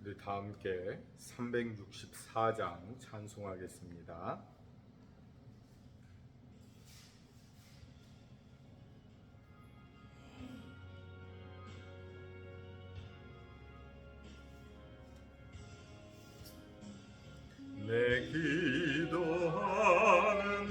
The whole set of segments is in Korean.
우리 다 함께 364장 찬송하겠습니다. 내 기도하는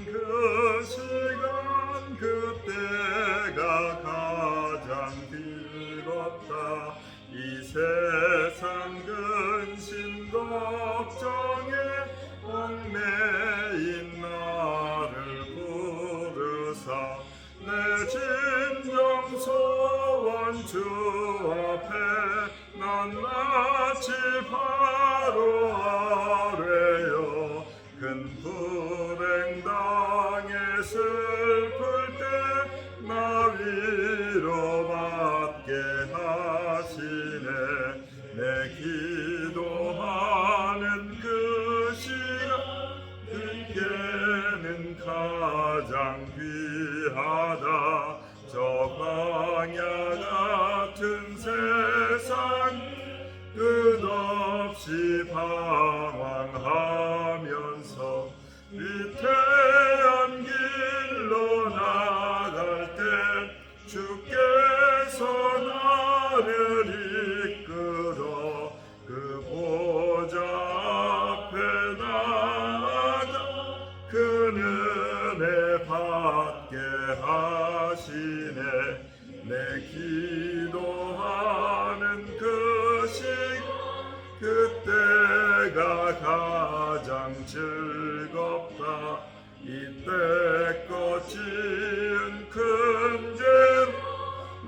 그 시간 그때가 가장 즐겁다. 이 세상 근심 걱정에 얽매인 나를 부르사 내 진정 소원 주 앞에 난 마치 바로 아래요 큰 불행 당해 슬플 때 나 위로받게 하시네. 내 기도하는 그 시간 그때는 가장 귀하다. 저 광야 같은 세상 끝없이 방황하면서 위태한 길로 나갈 때 주께서 나를 이끌어 그 보좌 앞에 나아가 그 은혜 받게 하시네. 내 기도하는 그 시간 그때가 가장 즐겁다. 이때껏 지은 큰 죄로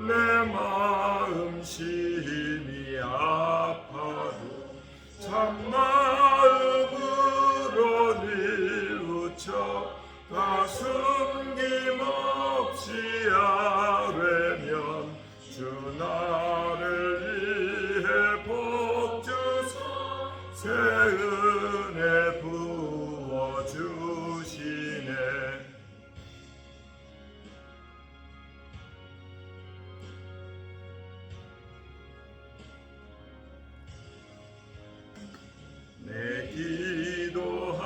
내 마음 심히 아파도 참마음으로 뉘우쳐 다 숨김없이 아뢰면 주 나를 위해 복 주사 새 은혜 부어주시네. 내 기도하는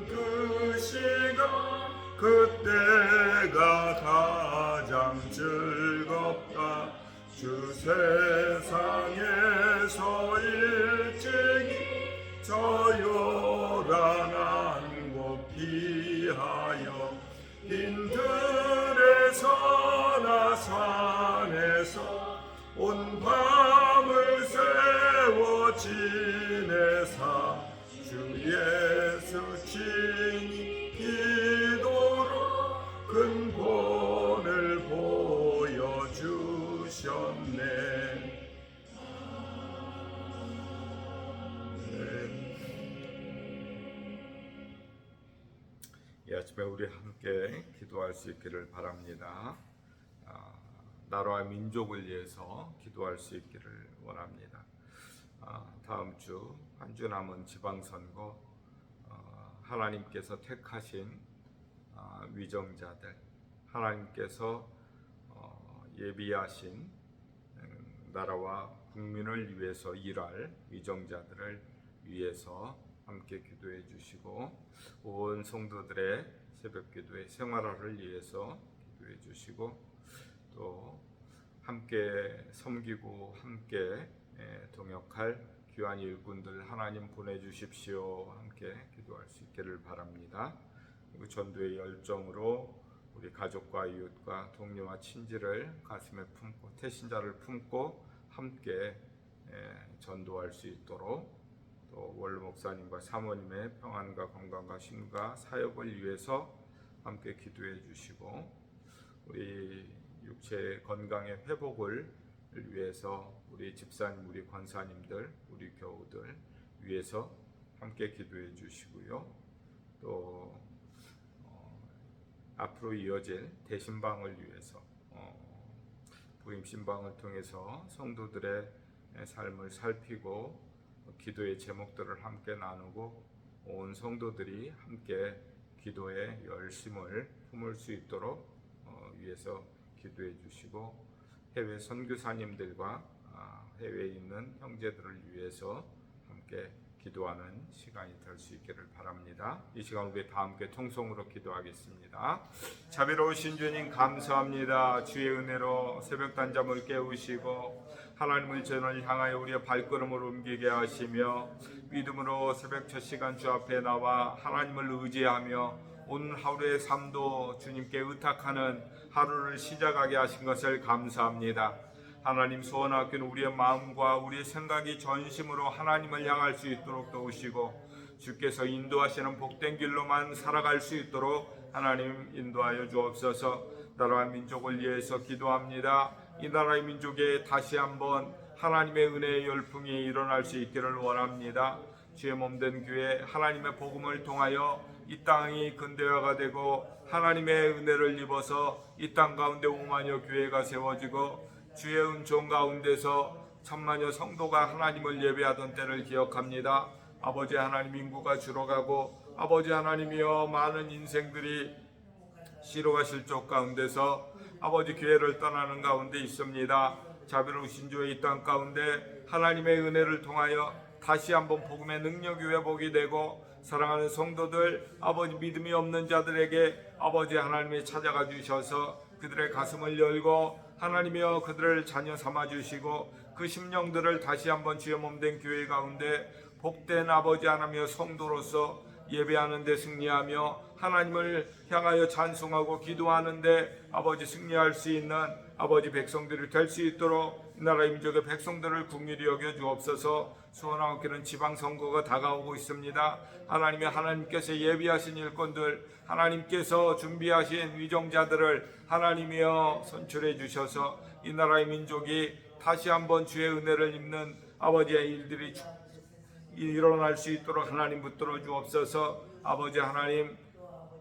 그 시간 그때가 가장 즐겁다. 주 세상에서 일찍이 저 요란한 곳 피하여 빈들에서나 산에서 온 밤을 세워 지내사 주 예수 친히 기도로 큰 본을 보여주셨네. 이 아침에 우리 함께 기도할 수 있기를 바랍니다. 나라와 민족을 위해서 기도할 수 있기를 원합니다. 다음 주 한 주 남은 지방선거 하나님께서 택하신 위정자들, 하나님께서 예비하신 나라와 국민을 위해서 일할 위정자들을 위해서 함께 기도해 주시고 온 성도들의 새벽기도의 생활화를 위해서 기도해 주시고 또 함께 섬기고 함께 동역할 귀한 일꾼들 하나님 보내주십시오. 함께 기도할 수 있기를 바랍니다. 그리고 전도의 열정으로 우리 가족과 이웃과 동료와 친지를 가슴에 품고 태신자를 품고 함께 전도할 수 있도록 또 원로 목사님과 사모님의 평안과 건강과 힘과 사역을 위해서 함께 기도해 주시고 우리 육체의 건강의 회복을 위해서 우리 집사님, 우리 권사님들, 우리 교우들 위해서 함께 기도해 주시고요. 또 앞으로 이어질 대신방을 위해서 부임신방을 통해서 성도들의 삶을 살피고 기도의 제목들을 함께 나누고 온 성도들이 함께 기도의 열심을 품을 수 있도록 위해서 기도해 주시고 해외 선교사님들과 해외에 있는 형제들을 위해서 함께 기도하는 시간이 될 수 있기를 바랍니다. 이 시간 우리 다 함께 통성으로 기도하겠습니다. 자비로우신 주님 감사합니다. 주의 은혜로 새벽 단잠을 깨우시고 하나님의 전을 향하여 우리의 발걸음을 옮기게 하시며 믿음으로 새벽 첫 시간 주 앞에 나와 하나님을 의지하며 오늘 하루의 삶도 주님께 의탁하는 하루를 시작하게 하신 것을 감사합니다. 하나님 소원하기는 우리의 마음과 우리의 생각이 전심으로 하나님을 향할 수 있도록 도우시고 주께서 인도하시는 복된 길로만 살아갈 수 있도록 하나님 인도하여 주옵소서. 나라와 민족을 위해서 기도합니다. 이 나라의 민족에 다시 한번 하나님의 은혜의 열풍이 일어날 수 있기를 원합니다. 주의 몸된 교회 하나님의 복음을 통하여 이 땅이 근대화가 되고 하나님의 은혜를 입어서 이 땅 가운데 5만여 교회가 세워지고 주의 은총 가운데서 천만여 성도가 하나님을 예배하던 때를 기억합니다. 아버지 하나님 인구가 줄어가고 아버지 하나님이여 많은 인생들이 시로가 실족 가운데서 아버지 교회를 떠나는 가운데 있습니다. 자비로우신 주의 이 땅 가운데 하나님의 은혜를 통하여 다시 한번 복음의 능력이 회복이 되고 사랑하는 성도들 아버지 믿음이 없는 자들에게 아버지 하나님이 찾아가 주셔서 그들의 가슴을 열고 하나님이여 그들을 자녀 삼아 주시고 그 심령들을 다시 한번 주의 몸된 교회 가운데 복된 아버지 하나님이여 성도로서 예배하는 데 승리하며 하나님을 향하여 찬송하고 기도하는 데 아버지 승리할 수 있는 아버지 백성들이 될 수 있도록 이 나라의 민족의 백성들을 긍휼히 여겨 주옵소서. 소원하옵기는 지방선거가 다가오고 있습니다. 하나님께서 예비하신 일꾼들 하나님께서 준비하신 위정자들을 하나님이여 선출해 주셔서 이 나라의 민족이 다시 한번 주의 은혜를 입는 아버지의 일들이 일어날 수 있도록 하나님 붙들어 주옵소서. 아버지 하나님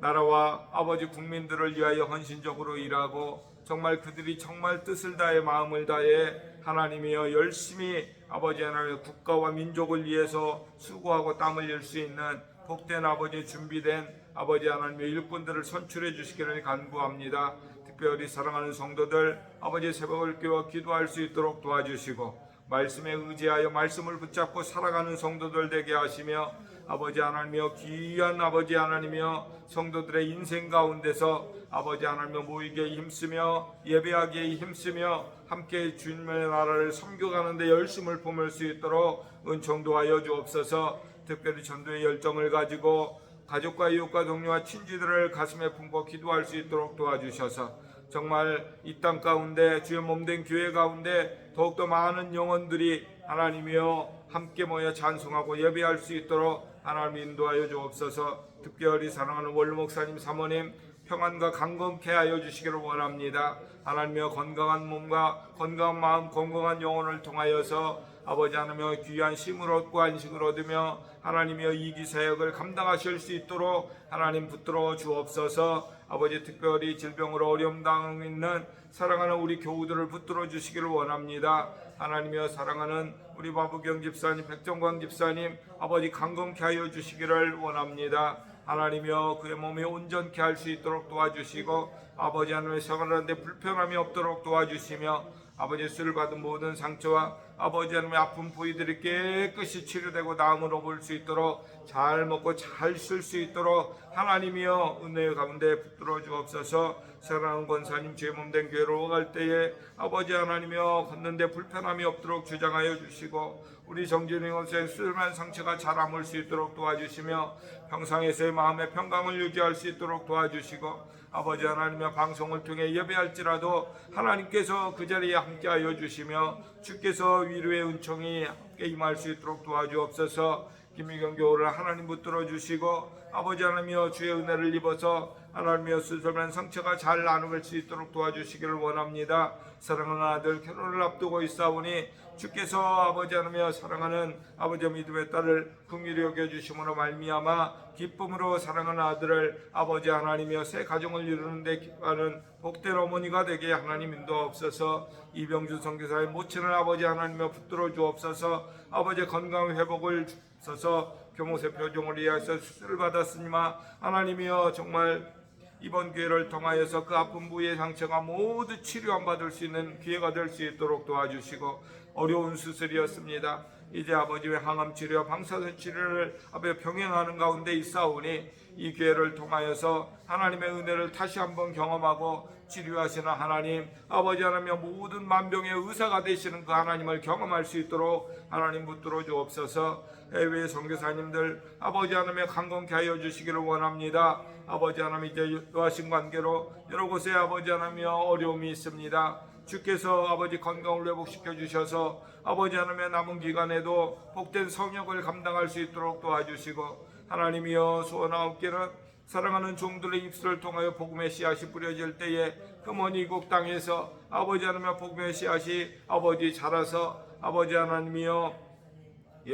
나라와 아버지 국민들을 위하여 헌신적으로 일하고 정말 그들이 정말 뜻을 다해 마음을 다해 하나님이여 열심히 아버지 하나님 국가와 민족을 위해서 수고하고 땀을 흘릴 수 있는 복된 아버지 준비된 아버지 하나님의 일꾼들을 선출해 주시기를 간구합니다. 특별히 사랑하는 성도들 아버지 새벽을 깨워 기도할 수 있도록 도와주시고 말씀에 의지하여 말씀을 붙잡고 살아가는 성도들 되게 하시며 아버지 하나님이여 귀한 아버지 하나님이여 성도들의 인생 가운데서 아버지 하나님이여 모이기에 힘쓰며 예배하기에 힘쓰며 함께 주님의 나라를 섬겨가는 데 열심을 품을 수 있도록 은총 도하여 주옵소서. 특별히 전도의 열정을 가지고 가족과 이웃과 동료와 친지들을 가슴에 품고 기도할 수 있도록 도와주셔서 정말 이 땅 가운데 주의 몸된 교회 가운데 더욱더 많은 영혼들이 하나님이여 함께 모여 찬송하고 예배할 수 있도록 하나님 인도하여 주옵소서. 특별히 사랑하는 원로 목사님 사모님 평안과 강건케 하여 주시기를 원합니다. 하나님이여 건강한 몸과 건강한 마음 건강한 영혼을 통하여서 아버지 하나님이여 귀한 쉼을 얻고 안식을 얻으며 하나님이여 이기 사역을 감당하실 수 있도록 하나님 붙들어 주옵소서. 아버지 특별히 질병으로 어려움 당하고 있는 사랑하는 우리 교우들을 붙들어 주시기를 원합니다. 하나님이여 사랑하는 우리 바부경 집사님 백정광 집사님 아버지 강건케 하여 주시기를 원합니다. 하나님이여 그의 몸이 온전케 할 수 있도록 도와주시고 아버지 하나님의 생활하는데 불편함이 없도록 도와주시며 아버지 수를 받은 모든 상처와 아버지 하나님의 아픈 부위들이 깨끗이 치료되고 나음을 얻을 수 있도록 잘 먹고 잘 쓸 수 있도록 하나님이여 은혜 가운데 붙들어 주옵소서. 사랑하는 권사님 주의 몸된 교회로 갈 때에 아버지 하나님이여 걷는데 불편함이 없도록 주장하여 주시고 우리 정진이 원수의 쓸만한 상처가 잘 아물 수 있도록 도와주시며 평상에서의 마음의 평강을 유지할 수 있도록 도와주시고 아버지 하나님의 방송을 통해 예배할지라도 하나님께서 그 자리에 함께하여 주시며 주께서 위로의 은총이 함께 임할 수 있도록 도와주옵소서. 김미경 교우를 하나님 붙들어 주시고 아버지 하나님이여 주의 은혜를 입어서 하나님이여 수술한 상처가 잘 나눌 수 있도록 도와주시기를 원합니다. 사랑하는 아들 결혼을 앞두고 있사오니 주께서 아버지 하나님이여 사랑하는 아버지 믿음의 딸을 긍휼히 여겨주심으로 말미암아 기쁨으로 사랑하는 아들을 아버지 하나님이여 새 가정을 이루는 데 기뻐하는 복된 어머니가 되게 하나님 인도하옵소서. 이병주 선교사의 모친을 아버지 하나님이여 붙들어 주옵소서. 아버지 건강 회복을 주옵소서. 교모세 표종을 위하여서 수술을 받았으니만 하나님이여 정말 이번 기회를 통하여서 그 아픈 부위의 상처가 모두 치료 받을 수 있는 기회가 될 수 있도록 도와주시고 어려운 수술이었습니다. 이제 아버지의 항암 치료, 방사선 치료를 아버지 병행하는 가운데 있사오니 이 기회를 통하여서 하나님의 은혜를 다시 한번 경험하고 치료하시는 하나님, 아버지 하나님 모든 만병의 의사가 되시는 그 하나님을 경험할 수 있도록 하나님 붙들어 주옵소서. 해외 선교사님들 아버지 하나님의 강건케 하여 주시기를 원합니다. 아버지 하나님 이제 여하신 관계로 여러 곳에 아버지 하나님 어려움이 있습니다. 주께서 아버지 건강을 회복시켜 주셔서 아버지 하나님의 남은 기간에도 복된 성역을 감당할 수 있도록 도와주시고, 하나님이여 소원하옵기는 사랑하는 종들의 입술을 통하여 복음의 씨앗이 뿌려질 때에 그 먼 이국 땅에서 아버지 하나님의 복음의 씨앗이 아버지 자라서 아버지 하나님이여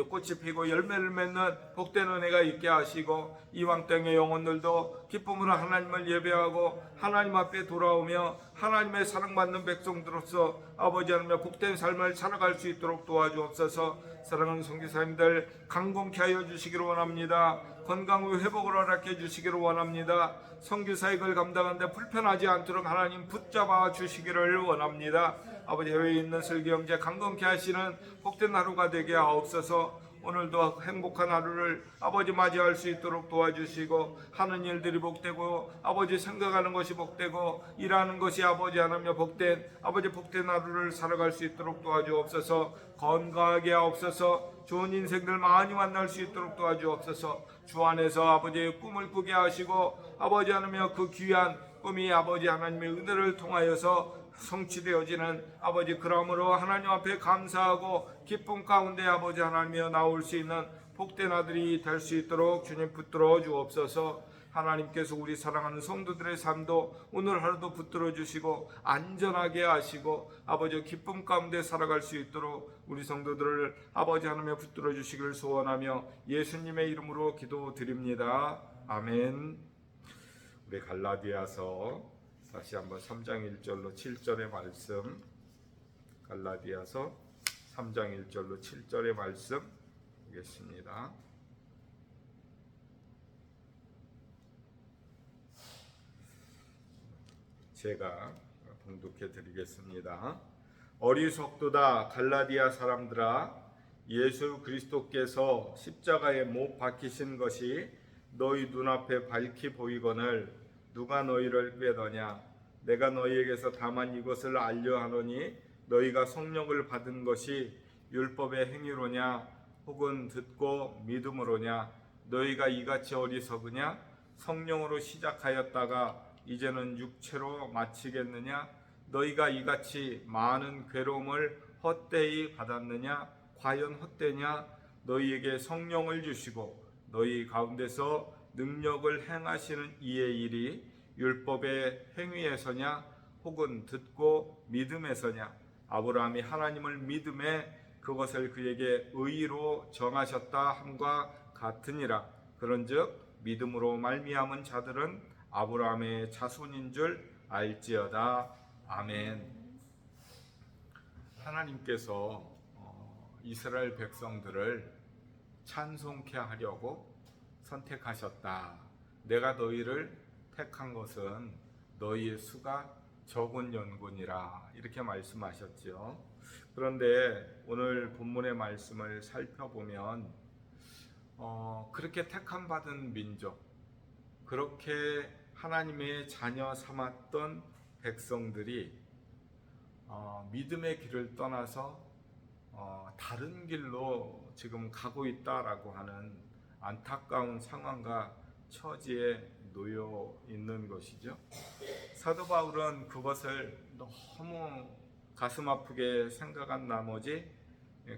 꽃이 피고 열매를 맺는 복된 은혜가 있게 하시고, 이방 땅의 영혼들도 기쁨으로 하나님을 예배하고 하나님 앞에 돌아오며 하나님의 사랑받는 백성들로서 아버지 하나님의 복된 삶을 살아갈 수 있도록 도와주옵소서. 사랑하는 선교사님들 강건케 하여 주시기를 원합니다. 건강의 회복을 허락해 주시기를 원합니다. 선교사역을 감당하는데 불편하지 않도록 하나님 붙잡아 주시기를 원합니다. 아버지 해외에 있는 설교 형제 강건케 하시는 복된 하루가 되게 하옵소서. 오늘도 행복한 하루를 아버지 맞이할 수 있도록 도와주시고, 하는 일들이 복되고 아버지 생각하는 것이 복되고 일하는 것이 아버지 하나며 복된 아버지 복된 하루를 살아갈 수 있도록 도와주옵소서. 건강하게 하옵소서. 좋은 인생들 많이 만날 수 있도록 도와주옵소서. 주 안에서 아버지의 꿈을 꾸게 하시고 아버지 하나며 그 귀한 꿈이 아버지 하나님의 은혜를 통하여서 성취되어지는 아버지 그러므로 하나님 앞에 감사하고 기쁨 가운데 아버지 하나님이여 나올 수 있는 복된 아들이 될 수 있도록 주님 붙들어 주옵소서. 하나님께서 우리 사랑하는 성도들의 삶도 오늘 하루도 붙들어 주시고 안전하게 하시고 아버지 기쁨 가운데 살아갈 수 있도록 우리 성도들을 아버지 하나님에 붙들어 주시기를 소원하며 예수님의 이름으로 기도드립니다. 아멘. 우리 갈라디아서 다시 한번 3장 1절로 7절의 말씀, 갈라디아서 3장 1절로 7절의 말씀 보겠습니다. 제가 봉독해 드리겠습니다. 어리석도다 갈라디아 사람들아, 예수 그리스도께서 십자가에 못 박히신 것이 너희 눈앞에 밝히 보이거늘 누가 너희를 꾀더냐? 내가 너희에게서 다만 이것을 알려 하노니 너희가 성령을 받은 것이 율법의 행위로냐 혹은 듣고 믿음으로냐? 너희가 이같이 어리석으냐? 성령으로 시작하였다가 이제는 육체로 마치겠느냐? 너희가 이같이 많은 괴로움을 헛되이 받았느냐? 과연 헛되냐? 너희에게 성령을 주시고 너희 가운데서 능력을 행하시는 이의 일이 율법의 행위에서냐 혹은 듣고 믿음에서냐? 아브라함이 하나님을 믿음에 그것을 그에게 의로 정하셨다 함과 같으니라. 그런즉 믿음으로 말미암은 자들은 아브라함의 자손인 줄 알지어다. 아멘. 하나님께서 이스라엘 백성들을 찬송케 하려고 선택하셨다. 내가 너희를 택한 것은 너희의 수가 적은 연군이라, 이렇게 말씀하셨죠. 그런데 오늘 본문의 말씀을 살펴보면 그렇게 택함 받은 민족, 그렇게 하나님의 자녀 삼았던 백성들이 믿음의 길을 떠나서 다른 길로 지금 가고 있다라고 하는 안타까운 상황과 처지에 놓여 있는 것이죠. 사도 바울은 그것을 너무 가슴 아프게 생각한 나머지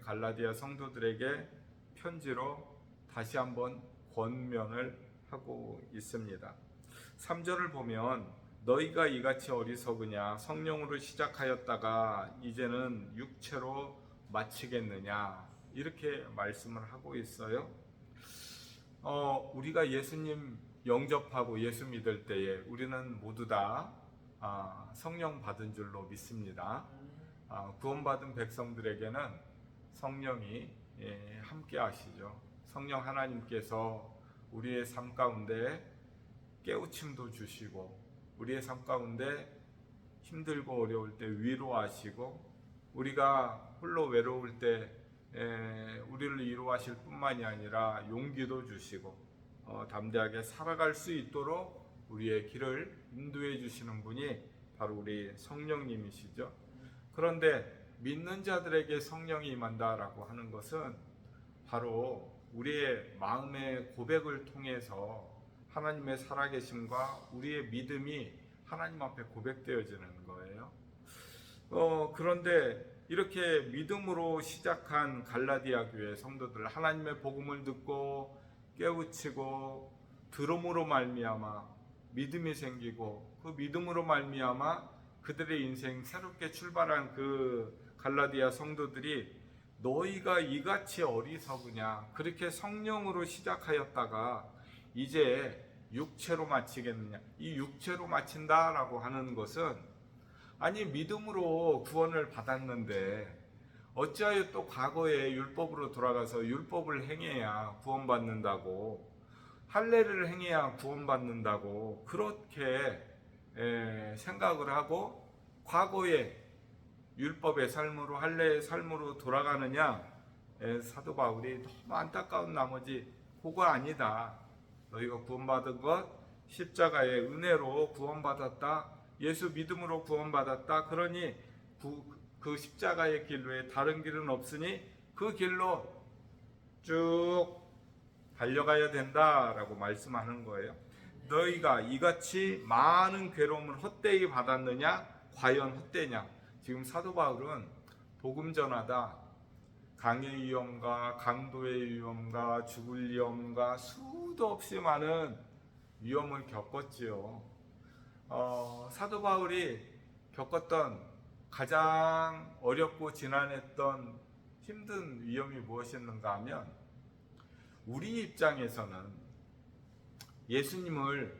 갈라디아 성도들에게 편지로 다시 한번 권면을 하고 있습니다. 3절을 보면 너희가 이같이 어리석으냐? 성령으로 시작하였다가 이제는 육체로 마치겠느냐? 이렇게 말씀을 하고 있어요. 우리가 예수님 영접하고 예수 믿을 때에 우리는 모두 다 성령 받은 줄로 믿습니다. 구원받은 백성들에게는 성령이 함께 하시죠. 성령 하나님께서 우리의 삶 가운데 깨우침도 주시고 우리의 삶 가운데 힘들고 어려울 때 위로하시고 우리가 홀로 외로울 때 우리를 위로하실 뿐만이 아니라 용기도 주시고 담대하게 살아갈 수 있도록 우리의 길을 인도해 주시는 분이 바로 우리 성령님이시죠. 그런데 믿는 자들에게 성령이 임한다라고 하는 것은 바로 우리의 마음의 고백을 통해서 하나님의 살아계심과 우리의 믿음이 하나님 앞에 고백되어지는 거예요. 그런데 이렇게 믿음으로 시작한 갈라디아 교회 성도들, 하나님의 복음을 듣고 깨우치고 들음으로 말미암아 믿음이 생기고 그 믿음으로 말미암아 그들의 인생 새롭게 출발한 그 갈라디아 성도들이 너희가 이같이 어리석으냐, 그렇게 성령으로 시작하였다가 이제 육체로 마치겠느냐. 이 육체로 마친다라고 하는 것은, 아니 믿음으로 구원을 받았는데 어찌하여 또 과거에 율법으로 돌아가서 율법을 행해야 구원받는다고, 할례를 행해야 구원받는다고 그렇게 생각을 하고 과거에 율법의 삶으로 할례의 삶으로 돌아가느냐. 사도 바울이 너무 안타까운 나머지 그거 아니다. 너희가 구원받은 것 십자가의 은혜로 구원받았다. 예수 믿음으로 구원받았다. 그러니 그 십자가의 길 외에 다른 길은 없으니 그 길로 쭉 달려가야 된다라고 말씀하는 거예요. 너희가 이같이 많은 괴로움을 헛되이 받았느냐? 과연 헛되냐? 지금 사도 바울은 복음 전하다 강의 위험과 강도의 위험과 죽을 위험과 수도 없이 많은 위험을 겪었지요. 사도 바울이 겪었던 가장 어렵고 지난했던 힘든 위험이 무엇이었는가 하면, 우리 입장에서는 예수님을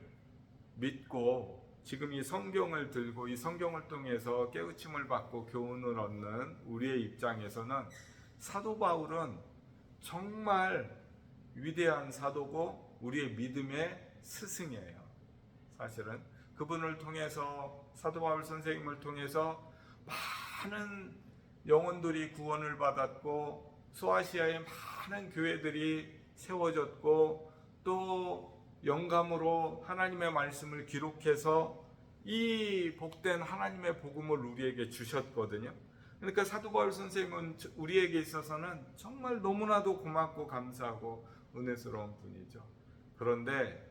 믿고 지금 이 성경을 들고 이 성경을 통해서 깨우침을 받고 교훈을 얻는 우리의 입장에서는 사도 바울은 정말 위대한 사도고 우리의 믿음의 스승이에요. 사실은 그분을 통해서, 사도 바울 선생님을 통해서 많은 영혼들이 구원을 받았고 소아시아의 많은 교회들이 세워졌고 또 영감으로 하나님의 말씀을 기록해서 이 복된 하나님의 복음을 우리에게 주셨거든요. 그러니까 사도 바울 선생님은 우리에게 있어서는 정말 너무나도 고맙고 감사하고 은혜스러운 분이죠. 그런데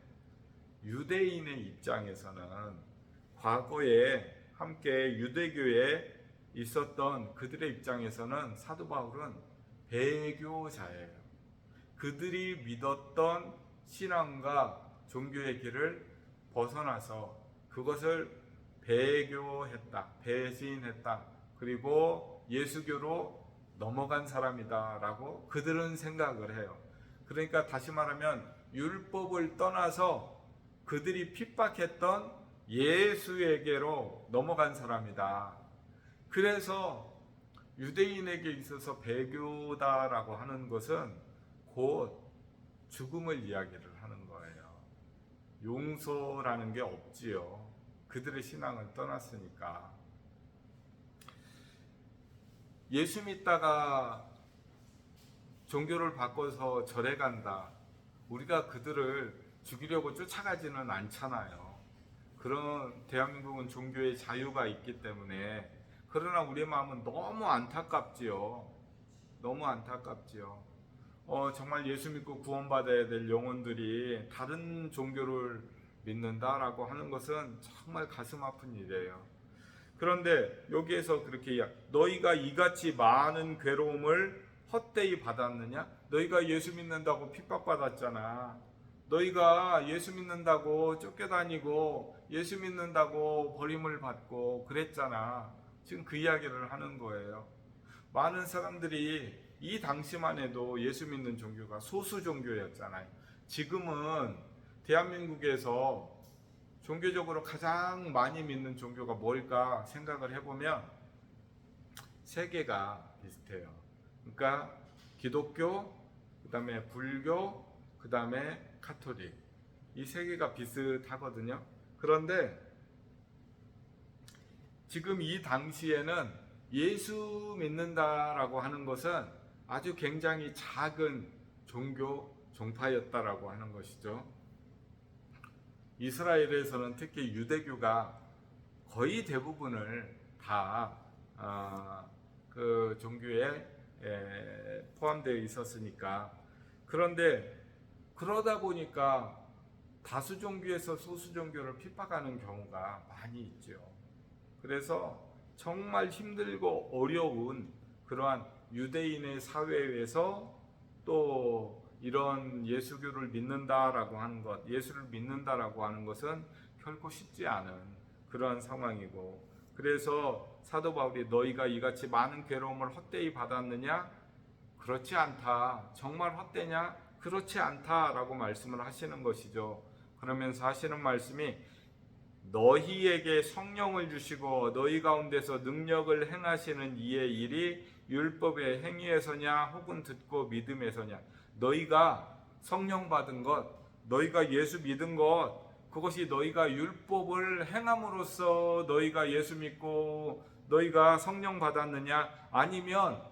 유대인의 입장에서는, 과거에 함께 유대교에 있었던 그들의 입장에서는 사도 바울은 배교자예요. 그들이 믿었던 신앙과 종교의 길을 벗어나서 그것을 배교했다, 배신했다, 그리고 예수교로 넘어간 사람이다 라고 그들은 생각을 해요. 그러니까 다시 말하면 율법을 떠나서 그들이 핍박했던 예수에게로 넘어간 사람이다. 그래서 유대인에게 있어서 배교다라고 하는 것은 곧 죽음을 이야기를 하는 거예요. 용서라는 게 없지요. 그들의 신앙을 떠났으니까. 예수 믿다가 종교를 바꿔서 절에 간다. 우리가 그들을 죽이려고 쫓아가지는 않잖아요. 그런 대한민국은 종교의 자유가 있기 때문에. 그러나 우리의 마음은 너무 안타깝지요. 너무 안타깝지요. 정말 예수 믿고 구원받아야 될 영혼들이 다른 종교를 믿는다라고 하는 것은 정말 가슴 아픈 일이에요. 그런데 여기에서 그렇게 너희가 이같이 많은 괴로움을 헛되이 받았느냐? 너희가 예수 믿는다고 핍박받았잖아. 너희가 예수 믿는다고 쫓겨다니고 예수 믿는다고 버림을 받고 그랬잖아. 지금 그 이야기를 하는 거예요. 많은 사람들이 이 당시만 해도 예수 믿는 종교가 소수 종교였잖아요. 지금은 대한민국에서 종교적으로 가장 많이 믿는 종교가 뭘까 생각을 해보면 세 개가 비슷해요. 그러니까 기독교, 그 다음에 불교, 그 다음에 카톨릭. 이 세 개가 비슷하거든요. 그런데 지금 이 당시에는 예수 믿는다라고 하는 것은 아주 굉장히 작은 종교 종파였다라고 하는 것이죠. 이스라엘에서는 특히 유대교가 거의 대부분을 다 그 종교에 포함되어 있었으니까. 그런데 그러다 보니까 다수 종교에서 소수 종교를 핍박하는 경우가 많이 있죠. 그래서 정말 힘들고 어려운 그러한 유대인의 사회에서 또 이런 예수교를 믿는다라고 하는 것, 예수를 믿는다라고 하는 것은 결코 쉽지 않은 그러한 상황이고, 그래서 사도 바울이 너희가 이같이 많은 괴로움을 헛되이 받았느냐? 그렇지 않다. 정말 헛되냐? 그렇지 않다라고 말씀을 하시는 것이죠. 그러면서 하시는 말씀이 너희에게 성령을 주시고 너희 가운데서 능력을 행하시는 이의 일이 율법의 행위에서냐 혹은 듣고 믿음에서냐. 너희가 성령 받은 것, 너희가 예수 믿은 것, 그것이 너희가 율법을 행함으로써 너희가 예수 믿고 너희가 성령 받았느냐? 아니면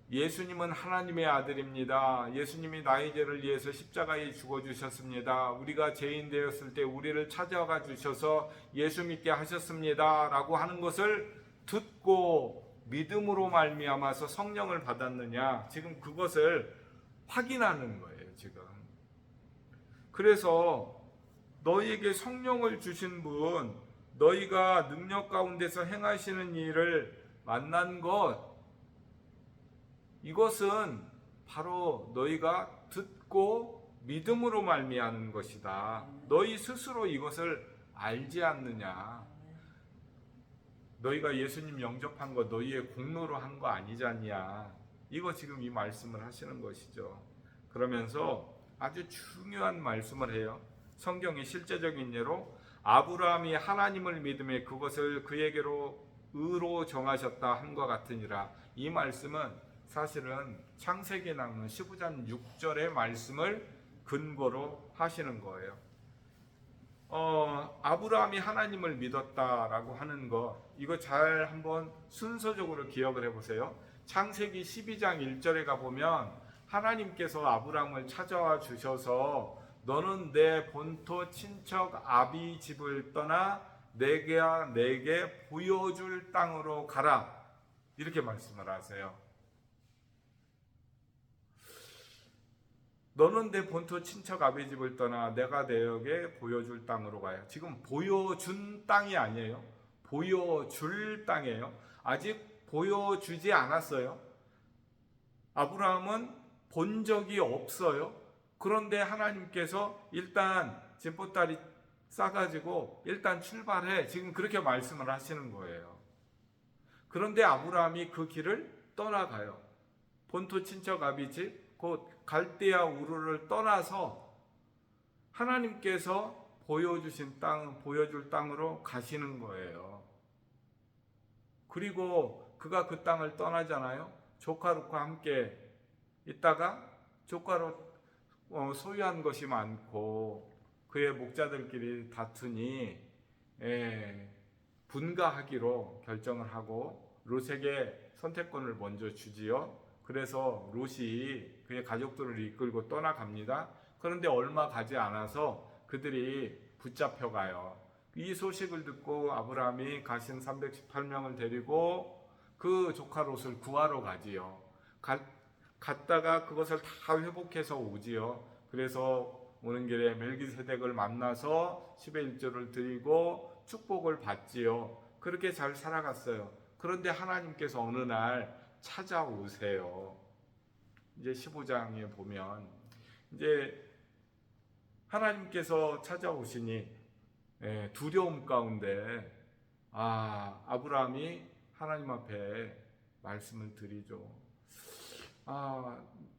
예수님은 하나님의 아들입니다. 예수님이 나의 죄를 위해서 십자가에 죽어주셨습니다. 우리가 죄인 되었을 때 우리를 찾아가 주셔서 예수 믿게 하셨습니다. 라고 하는 것을 듣고 믿음으로 말미암아서 성령을 받았느냐? 지금 그것을 확인하는 거예요, 지금. 그래서 너희에게 성령을 주신 분, 너희가 능력 가운데서 행하시는 일을 만난 것, 이것은 바로 너희가 듣고 믿음으로 말미암는 것이다. 너희 스스로 이것을 알지 않느냐? 너희가 예수님 영접한 거 너희의 공로로 한 거 아니잖냐? 이거 지금 이 말씀을 하시는 것이죠. 그러면서 아주 중요한 말씀을 해요. 성경의 실제적인 예로 아브라함이 하나님을 믿음에 그것을 그에게로 의로 정하셨다 함과 같으니라. 이 말씀은 사실은 창세기에 나오는 15장 6절의 말씀을 근거로 하시는 거예요. 아브라함이 하나님을 믿었다라고 하는 거, 이거 잘 한번 순서적으로 기억을 해보세요. 창세기 12장 1절에 가보면 하나님께서 아브라함을 찾아와 주셔서 너는 내 본토 친척 아비 집을 떠나 내게 보여줄 땅으로 가라, 이렇게 말씀을 하세요. 너는 내 본토 친척 아비 집을 떠나 내가 내게 보여줄 땅으로 가요. 지금 보여준 땅이 아니에요. 보여줄 땅이에요. 아직 보여주지 않았어요. 아브라함은 본 적이 없어요. 그런데 하나님께서 일단 진보다리 싸가지고 일단 출발해, 지금 그렇게 말씀을 하시는 거예요. 그런데 아브라함이 그 길을 떠나가요. 본토 친척 아비집 곧 갈대아 우르를 떠나서 하나님께서 보여주신 땅, 보여줄 땅으로 가시는 거예요. 그리고 그가 그 땅을 떠나잖아요. 조카롯과 함께 있다가 조카롯 소유한 것이 많고 그의 목자들끼리 다투니 분가하기로 결정을 하고 롯에게 선택권을 먼저 주지요. 그래서 롯이 그의 가족들을 이끌고 떠나갑니다. 그런데 얼마 가지 않아서 그들이 붙잡혀가요. 이 소식을 듣고 아브라함이 가신 318명을 데리고 그 조카 롯을 구하러 가지요. 갔다가 그것을 다 회복해서 오지요. 그래서 오는 길에 멜기세덱을 만나서 10의 1조를 드리고 축복을 받지요. 그렇게 잘 살아갔어요. 그런데 하나님께서 어느 날 찾아오세요. 이제 15장에 보면 이제 하나님께서 찾아오시니 두려움 가운데 아브라함이 하나님 앞에 말씀을 드리죠.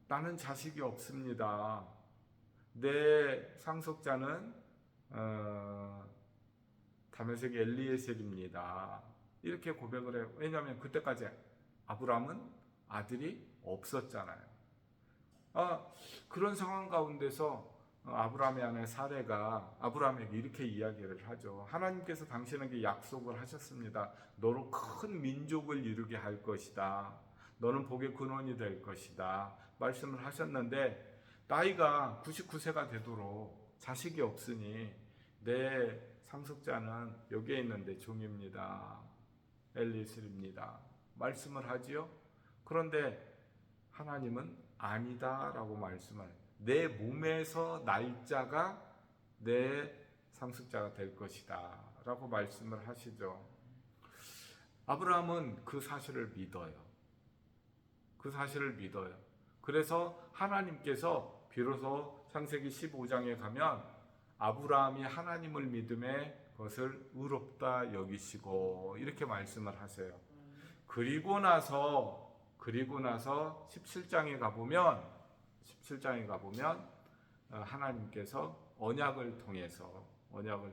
나는 자식이 없습니다. 내 상속자는 다메섹의 엘리에셀입니다. 이렇게 고백을 해요. 왜냐하면 그때까지 아브라함은 아들이 없었잖아요. 그런 상황 가운데서 아브라함의 아내 사레가 아브라함에게 이렇게 이야기를 하죠. 하나님께서 당신에게 약속을 하셨습니다. 너로 큰 민족을 이루게 할 것이다. 너는 복의 근원이 될 것이다. 말씀을 하셨는데 나이가 99세가 되도록 자식이 없으니 내 상속자는 여기에 있는데 종입니다. 엘리슬입니다. 말씀을 하지요. 그런데 하나님은 아니다라고 말씀을 내 몸에서 날짜가 내 상속자가 될 것이다 라고 말씀을 하시죠. 아브라함은 그 사실을 믿어요. 그 사실을 믿어요. 그래서 하나님께서 비로소 창세기 15장에 가면 아브라함이 하나님을 믿음에 그것을 의롭다 여기시고 이렇게 말씀을 하세요. 그리고 나서 17장에 가보면 하나님께서 언약을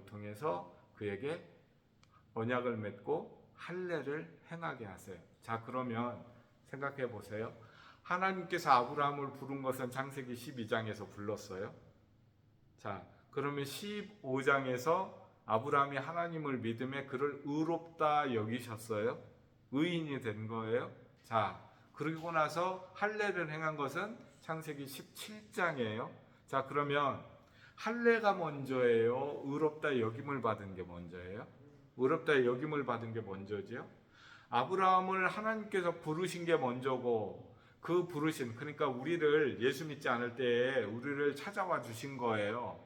통해서 그에게 언약을 맺고 할례를 행하게 하세요. 자, 그러면 생각해 보세요. 하나님께서 아브라함을 부른 것은 창세기 12장에서 불렀어요. 자, 그러면 15장에서 아브라함이 하나님을 믿음에 그를 의롭다 여기셨어요. 의인이 된 거예요. 자, 그러고 나서 할례를 행한 것은 창세기 17장이에요. 자, 그러면 할례가 먼저예요? 의롭다 여김을 받은 게 먼저예요? 의롭다 여김을 받은 게 먼저지요? 아브라함을 하나님께서 부르신 게 먼저고 그 부르신, 그러니까 우리를 예수 믿지 않을 때에 우리를 찾아와 주신 거예요.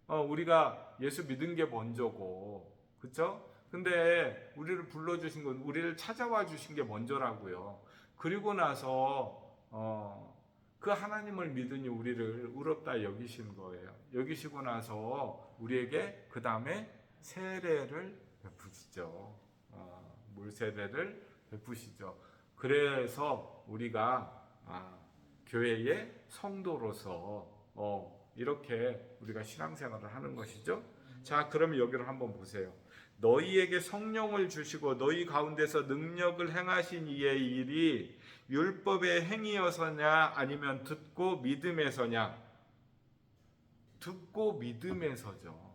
우리가 예수 믿은 게 먼저고, 그렇죠? 근데 우리를 불러주신 건 우리를 찾아와 주신 게 먼저라고요. 그리고 나서 그 하나님을 믿으니 우리를 의롭다 여기신 거예요. 여기시고 나서 우리에게 그 다음에 세례를 베푸시죠. 물 세례를 베푸시죠. 그래서 우리가 교회의 성도로서 이렇게 우리가 신앙생활을 하는 것이죠. 자, 그러면 여기를 한번 보세요. 너희에게 성령을 주시고 너희 가운데서 능력을 행하신 이의 일이 율법의 행위여서냐 아니면 듣고 믿음에서냐? 듣고 믿음에서죠.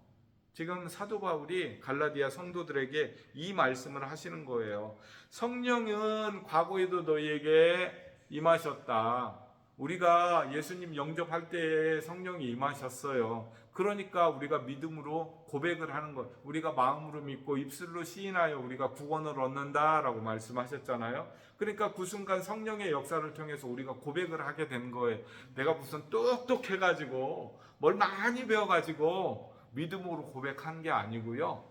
지금 사도 바울이 갈라디아 성도들에게 이 말씀을 하시는 거예요. 성령은 과거에도 너희에게 임하셨다. 우리가 예수님 영접할 때에 성령이 임하셨어요. 그러니까 우리가 믿음으로 고백을 하는 것, 우리가 마음으로 믿고 입술로 시인하여 우리가 구원을 얻는다라고 말씀하셨잖아요. 그러니까 그 순간 성령의 역사를 통해서 우리가 고백을 하게 된 거예요. 내가 무슨 똑똑해가지고 뭘 많이 배워가지고 믿음으로 고백한 게 아니고요.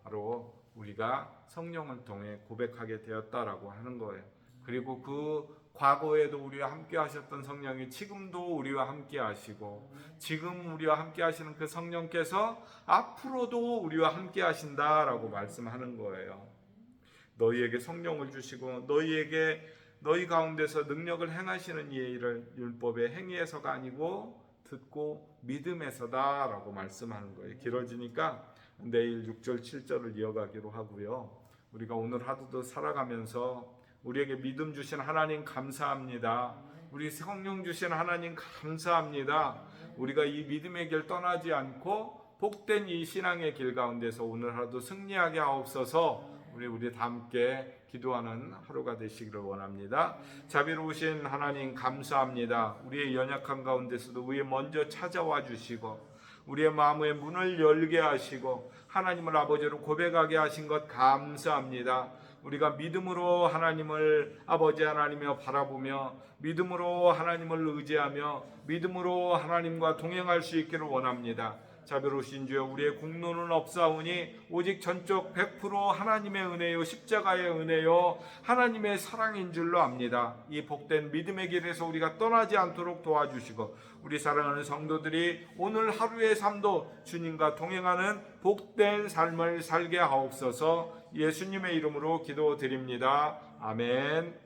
바로 우리가 성령을 통해 고백하게 되었다라고 하는 거예요. 그리고 그 과거에도 우리와 함께 하셨던 성령이 지금도 우리와 함께 하시고 지금 우리와 함께 하시는 그 성령께서 앞으로도 우리와 함께 하신다라고 말씀하는 거예요. 너희에게 성령을 주시고 너희 가운데서 능력을 행하시는 이 일을 율법의 행위에서가 아니고 듣고 믿음에서다라고 말씀하는 거예요. 길어지니까 내일 6절 7절을 이어가기로 하고요. 우리가 오늘 하루도 살아가면서 우리에게 믿음 주신 하나님 감사합니다. 우리 성령 주신 하나님 감사합니다. 우리가 이 믿음의 길 떠나지 않고 복된 이 신앙의 길 가운데서 오늘 하루도 승리하게 하옵소서. 우리 다 함께 기도하는 하루가 되시기를 원합니다. 자비로우신 하나님 감사합니다. 우리의 연약한 가운데서도 우리 먼저 찾아와 주시고 우리의 마음의 문을 열게 하시고 하나님을 아버지로 고백하게 하신 것 감사합니다. 우리가 믿음으로 하나님을 아버지 하나님을 바라보며 믿음으로 하나님을 의지하며 믿음으로 하나님과 동행할 수 있기를 원합니다. 자비로우신 주여, 우리의 공로는 없사오니 오직 전적 100% 하나님의 은혜요 십자가의 은혜요 하나님의 사랑인 줄로 압니다. 이 복된 믿음의 길에서 우리가 떠나지 않도록 도와주시고 우리 사랑하는 성도들이 오늘 하루의 삶도 주님과 동행하는 복된 삶을 살게 하옵소서. 예수님의 이름으로 기도드립니다. 아멘.